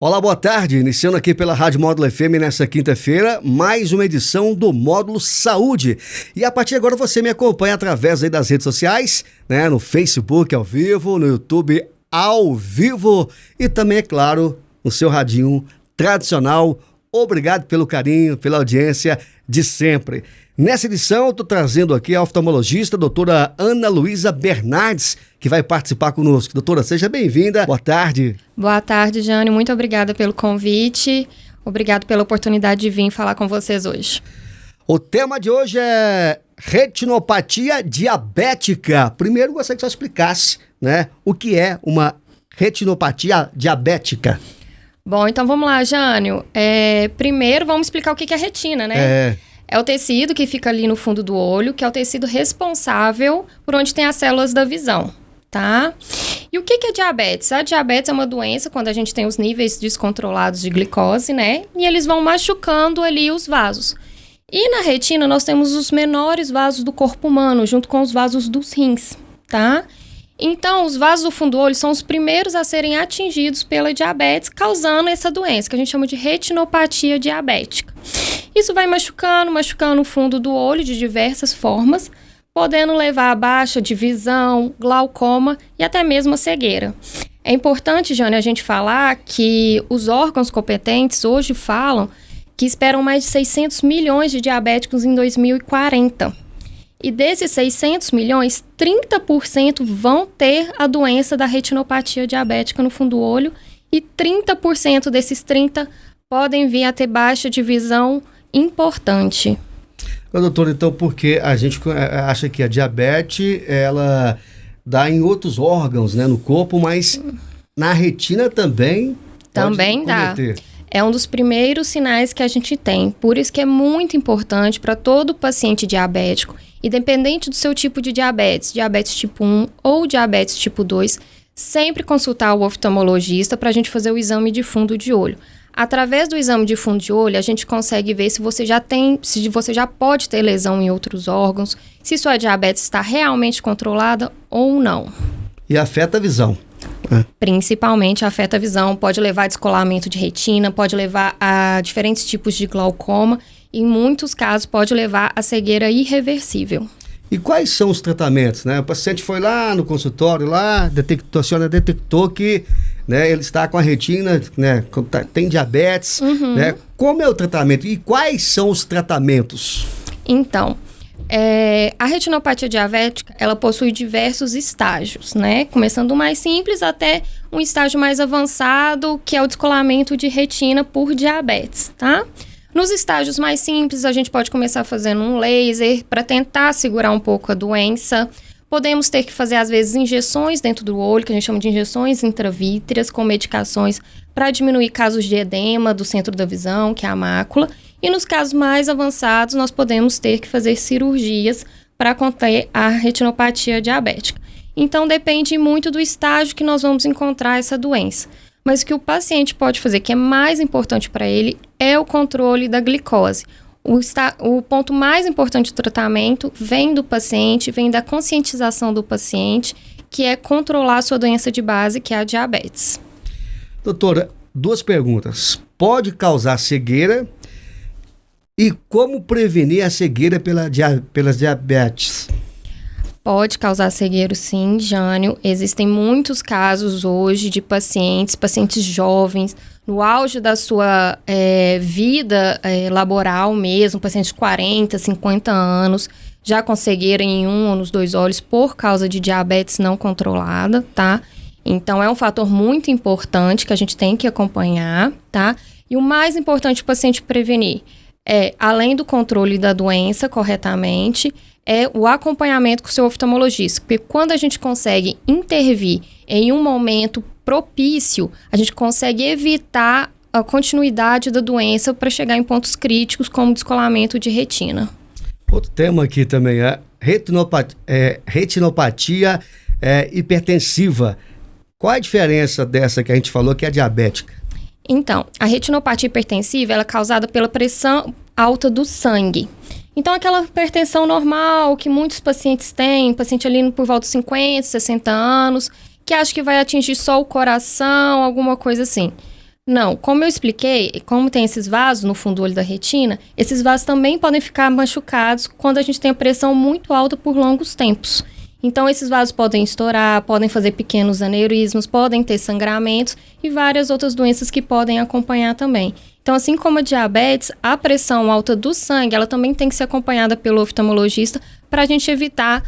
Olá, boa tarde. Iniciando aqui pela Rádio Módulo FM nessa quinta-feira, mais uma edição do Módulo Saúde. E a partir de agora você me acompanha através aí das redes sociais, né? No Facebook ao vivo, no YouTube ao vivo e também, é claro, no seu radinho tradicional. Obrigado pelo carinho, pela audiência de sempre. Nessa edição, eu estou trazendo aqui a oftalmologista, a doutora Ana Luísa Bernardes, que vai participar conosco. Doutora, seja bem-vinda. Boa tarde. Boa tarde, Jânio. Muito obrigada pelo convite. Obrigado pela oportunidade de vir falar com vocês hoje. O tema de hoje é retinopatia diabética. Primeiro, gostaria que você explicasse, né, o que é uma retinopatia diabética. Bom, então vamos lá, Jânio. Primeiro, vamos explicar o que é retina, né? É o tecido que fica ali no fundo do olho, que é o tecido responsável por onde tem as células da visão, tá? E o que é diabetes? A diabetes é uma doença quando a gente tem os níveis descontrolados de glicose, né? E eles vão machucando ali os vasos. E na retina nós temos os menores vasos do corpo humano, junto com os vasos dos rins, tá? Então, os vasos do fundo do olho são os primeiros a serem atingidos pela diabetes, causando essa doença, que a gente chama de retinopatia diabética. Isso vai machucando o fundo do olho de diversas formas, podendo levar a baixa de visão, glaucoma e até mesmo a cegueira. É importante, Jânio, a gente falar que os órgãos competentes hoje falam que esperam mais de 600 milhões de diabéticos em 2040. E desses 600 milhões, 30% vão ter a doença da retinopatia diabética no fundo do olho e 30% desses 30% podem vir a ter baixa de visão importante. Doutor, então por que a gente acha que a diabetes, ela dá em outros órgãos, né, no corpo, mas na retina também dá. É um dos primeiros sinais que a gente tem. Por isso que é muito importante para todo paciente diabético, independente do seu tipo de diabetes tipo 1 ou diabetes tipo 2, sempre consultar o oftalmologista para a gente fazer o exame de fundo de olho. Através do exame de fundo de olho, a gente consegue ver se você já pode ter lesão em outros órgãos, se sua diabetes está realmente controlada ou não. E afeta a visão. Principalmente afeta a visão, pode levar a descolamento de retina, pode levar a diferentes tipos de glaucoma e em muitos casos pode levar a cegueira irreversível. E quais são os tratamentos, né? O paciente foi lá no consultório, a senhora detectou que, né, ele está com a retina, né, tem diabetes, né? Como é o tratamento e quais são os tratamentos? Então, a retinopatia diabética, ela possui diversos estágios, né? Começando do mais simples até um estágio mais avançado, que é o descolamento de retina por diabetes, tá? Nos estágios mais simples, a gente pode começar fazendo um laser para tentar segurar um pouco a doença. Podemos ter que fazer, às vezes, injeções dentro do olho, que a gente chama de injeções intravítreas, com medicações para diminuir casos de edema do centro da visão, que é a mácula. E nos casos mais avançados, nós podemos ter que fazer cirurgias para conter a retinopatia diabética. Então, depende muito do estágio que nós vamos encontrar essa doença. Mas o que o paciente pode fazer, que é mais importante para ele, é o controle da glicose. O ponto mais importante do tratamento vem do paciente, vem da conscientização do paciente, que é controlar a sua doença de base, que é a diabetes. Doutora, 2 perguntas. Pode causar cegueira? E como prevenir a cegueira pelas diabetes? Pode causar cegueira, sim, Jânio. Existem muitos casos hoje de pacientes jovens, no auge da sua vida laboral mesmo, pacientes de 40, 50 anos, já com cegueira em um ou nos 2 olhos por causa de diabetes não controlada, tá? Então, é um fator muito importante que a gente tem que acompanhar, tá? E o mais importante o paciente prevenir além do controle da doença corretamente, é o acompanhamento com o seu oftalmologista. Porque quando a gente consegue intervir em um momento propício, a gente consegue evitar a continuidade da doença para chegar em pontos críticos, como descolamento de retina. Outro tema aqui também é retinopatia hipertensiva. Qual a diferença dessa que a gente falou que é diabética? Então, a retinopatia hipertensiva ela é causada pela pressão alta do sangue. Então, aquela hipertensão normal que muitos pacientes têm, paciente ali por volta de 50, 60 anos, que acha que vai atingir só o coração, alguma coisa assim. Não, como eu expliquei, como tem esses vasos no fundo do olho da retina, esses vasos também podem ficar machucados quando a gente tem a pressão muito alta por longos tempos. Então, esses vasos podem estourar, podem fazer pequenos aneurismos, podem ter sangramentos e várias outras doenças que podem acompanhar também. Então, assim como a diabetes, a pressão alta do sangue, ela também tem que ser acompanhada pelo oftalmologista para a gente evitar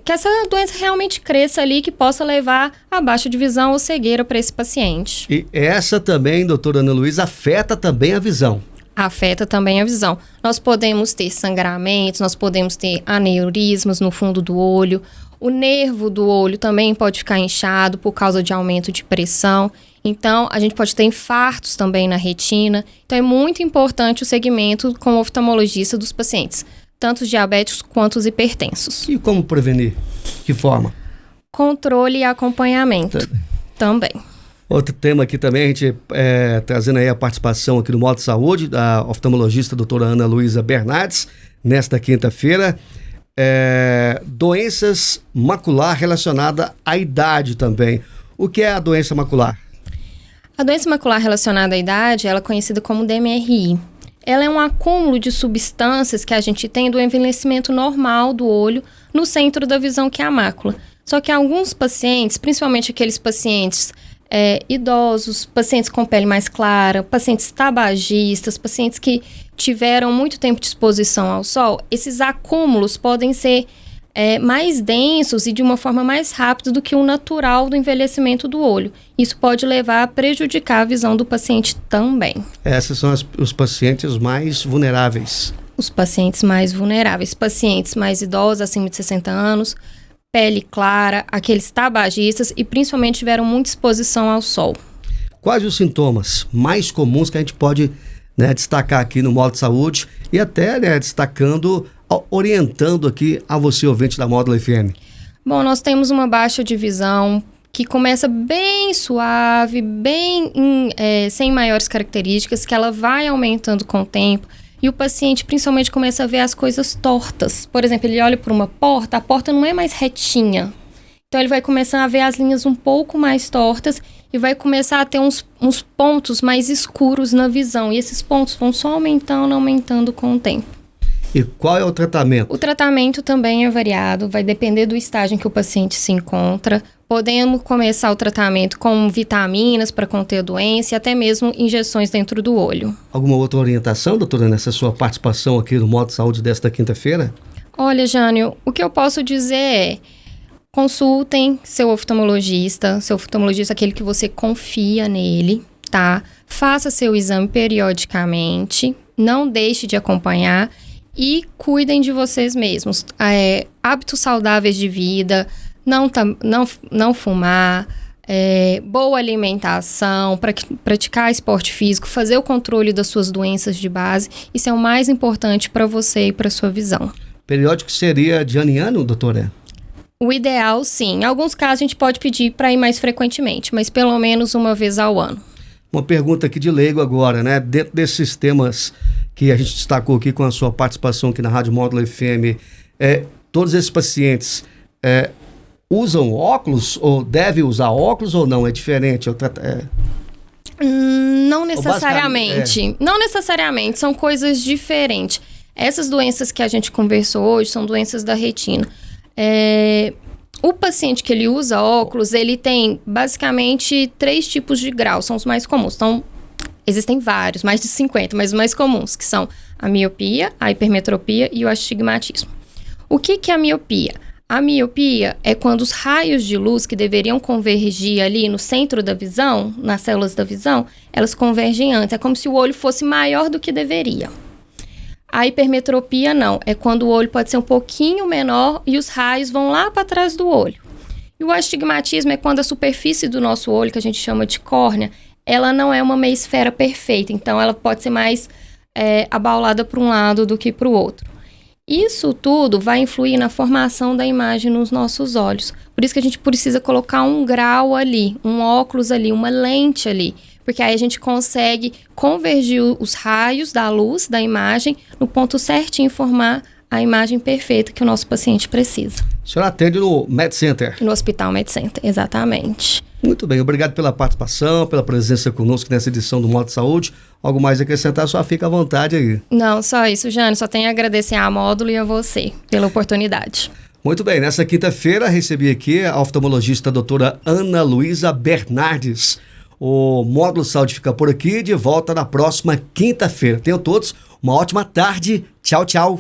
que essa doença realmente cresça ali, que possa levar a baixa de visão ou cegueira para esse paciente. E essa também, doutora Ana Luísa, afeta também a visão. Afeta também a visão. Nós podemos ter sangramentos, nós podemos ter aneurismas no fundo do olho. O nervo do olho também pode ficar inchado por causa de aumento de pressão. Então, a gente pode ter infartos também na retina. Então, é muito importante o segmento com o oftalmologista dos pacientes, tanto os diabéticos quanto os hipertensos. E como prevenir? Que forma? Controle e acompanhamento também. Outro tema aqui também, a gente trazendo aí a participação aqui no Modo Saúde, da oftalmologista doutora Ana Luísa Bernardes, nesta quinta-feira. Doenças macular relacionada à idade também. O que é a doença macular? A doença macular relacionada à idade, ela é conhecida como DMRI. Ela é um acúmulo de substâncias que a gente tem do envelhecimento normal do olho no centro da visão, que é a mácula. Só que alguns pacientes, principalmente aqueles pacientes idosos, pacientes com pele mais clara, pacientes tabagistas, pacientes que tiveram muito tempo de exposição ao sol, esses acúmulos podem ser mais densos e de uma forma mais rápida do que o natural do envelhecimento do olho. Isso pode levar a prejudicar a visão do paciente também. Esses são os pacientes mais vulneráveis. Os pacientes mais vulneráveis, pacientes mais idosos, acima de 60 anos, pele clara, aqueles tabagistas e principalmente tiveram muita exposição ao sol. Quais os sintomas mais comuns que a gente pode destacar aqui no Modo Saúde e até destacando, orientando aqui a você, ouvinte da Módulo FM? Bom, nós temos uma baixa de visão que começa bem suave, sem maiores características, que ela vai aumentando com o tempo. E o paciente principalmente começa a ver as coisas tortas. Por exemplo, ele olha para uma porta, a porta não é mais retinha. Então ele vai começar a ver as linhas um pouco mais tortas e vai começar a ter uns pontos mais escuros na visão. E esses pontos vão só aumentando com o tempo. E qual é o tratamento? O tratamento também é variado, vai depender do estágio em que o paciente se encontra. Podemos começar o tratamento com vitaminas para conter a doença e até mesmo injeções dentro do olho. Alguma outra orientação, doutora, nessa sua participação aqui no Modo Saúde desta quinta-feira? Olha, Jânio, o que eu posso dizer é: consultem seu oftalmologista aquele que você confia nele, tá? Faça seu exame periodicamente, não deixe de acompanhar. E cuidem de vocês mesmos. Hábitos saudáveis de vida, não fumar, boa alimentação, praticar esporte físico, fazer o controle das suas doenças de base. Isso é o mais importante para você e para sua visão. Periódico seria de ano em ano, doutora? O ideal, sim. Em alguns casos, a gente pode pedir para ir mais frequentemente, mas pelo menos uma vez ao ano. Uma pergunta aqui de leigo agora, né? Dentro desses temas que a gente destacou aqui com a sua participação aqui na Rádio Módulo FM, todos esses pacientes usam óculos ou devem usar óculos ou não? É diferente? Não necessariamente. Não necessariamente, são coisas diferentes. Essas doenças que a gente conversou hoje são doenças da retina. O paciente que ele usa óculos, ele tem basicamente 3 tipos de grau, são os mais comuns. Então, existem vários, mais de 50, mas os mais comuns, que são a miopia, a hipermetropia e o astigmatismo. O que é a miopia? A miopia é quando os raios de luz que deveriam convergir ali no centro da visão, nas células da visão, elas convergem antes. É como se o olho fosse maior do que deveria. A hipermetropia não, é quando o olho pode ser um pouquinho menor e os raios vão lá para trás do olho. E o astigmatismo é quando a superfície do nosso olho, que a gente chama de córnea, ela não é uma meia esfera perfeita, então ela pode ser mais abaulada para um lado do que para o outro. Isso tudo vai influir na formação da imagem nos nossos olhos. Por isso que a gente precisa colocar um grau ali, um óculos ali, uma lente ali, porque aí a gente consegue convergir os raios da luz da imagem no ponto certinho e formar a imagem perfeita que o nosso paciente precisa. A senhora atende no Med Center? No Hospital Med Center, exatamente. Muito bem, obrigado pela participação, pela presença conosco nessa edição do Módulo Saúde. Algo mais a acrescentar, só fica à vontade aí. Não, só isso, Jane. Só tenho a agradecer à Módulo e a você pela oportunidade. Muito bem, nessa quinta-feira recebi aqui a oftalmologista a doutora Ana Luísa Bernardes. O Módulo Saúde fica por aqui, de volta na próxima quinta-feira. Tenham todos uma ótima tarde. Tchau, tchau.